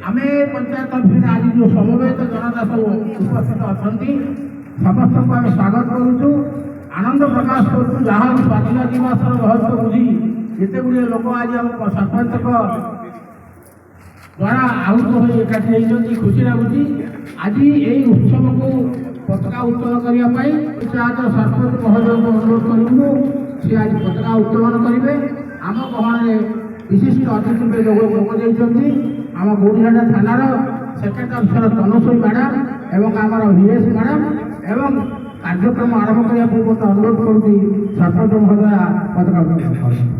आमे पंचायत ऑफिस आज जो समवेत जनता सब उपस्थित अच्छा समस्त को आम स्वागत करुचु आनंद प्रकाश करुचु जहाँ स्वाधीनता दिवस रहस्य बुझी जिते गुड़े लोक आज आम सरपंच द्वारा आहूत हो एकाठी होती खुशी लगुच आज यही उत्सव को पताका उत्तोलन करने सरपंच महोदय को अनुरोध करूँ सी आज पताका उत्तोलन करेंगे आम गहन विशिष्ट अतिथि जोग देते आम गौरीघाटा थानार सेक्रेटरी अफिसर तनुश्री मैडम एवं आमर वीरेश मैडम एवं कार्यक्रम आरंभ करने मत अनुरोध करुँगी सरपंच महोदय पताका उत्तोलन कर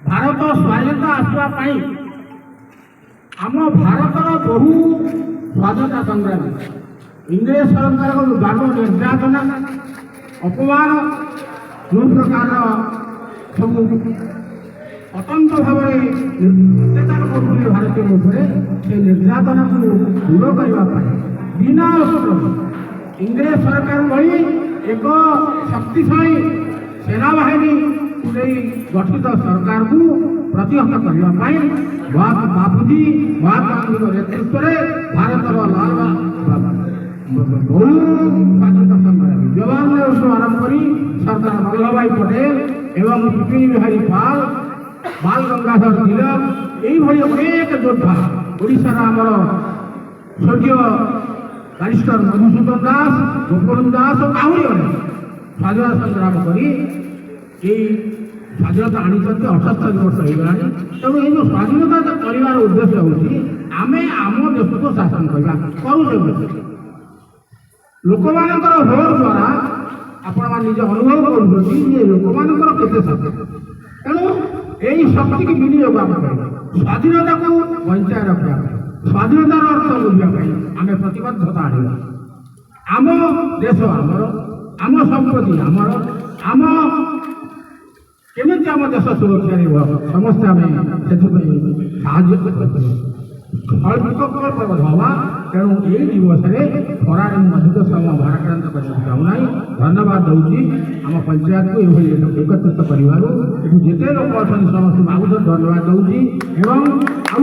भारत स्वाधीनता आसवाई आम भारतर बहु स्वाधीनता संग्रामी इंग्रेज सरकार बाल निर्यातना अपमान जो प्रकार सब अतंत्र भाव अत्याचार कर भारतीय उपरे से निर्यातना को दूर करने बिना इंग्रेज सरकार भली एक शक्तिशाली सेना बाहिनी गठित सरकार को प्रतिहत करने बापूजी महात्मा गांधी नेतृत्व में भारत लाल बहु स्वाधीनता संग्रामी जवाहरलाल नेहरू आरंभ कर सरदार वल्लभ भाई पटेल एवं विपिन बिहारी पाल बाल गंगाधर तिलक यही अनेक योद्धा ओडिशार आमर स्वर्गीय बारिस्टर मधुसूदन दास गोपबंधु दास और आहरी अनेक स्वाधीनता संग्राम कर स्वाधीनता आनी 78 वर्ष हो गला तेणु ये जो स्वाधीनता कर उद्देश्य हूँ आम आम देश को शासन करवा करुचे लोक मान भोट द्वारा आपण निजे अनुभव कर लोक मान केते शक्ति तेणु यही शक्ति की विनियोग आम स्वाधीनता को बचाए रखा स्वाधीनतार अर्थ बुझापी आम प्रतिबद्धता आना आम देश आमर आम संपत्ति आमर आम केमी आम देश सुरक्षा समस्त आम से हवा तेणु ये दिवस खरार अधिक समय भाराक्रांत करना चाहूना धन्यवाद दूसरी आम पंचायत को ये एकत्रित कर जिते लोग अच्छा समस्त आउे धन्यवाद दूसरी एवं आउ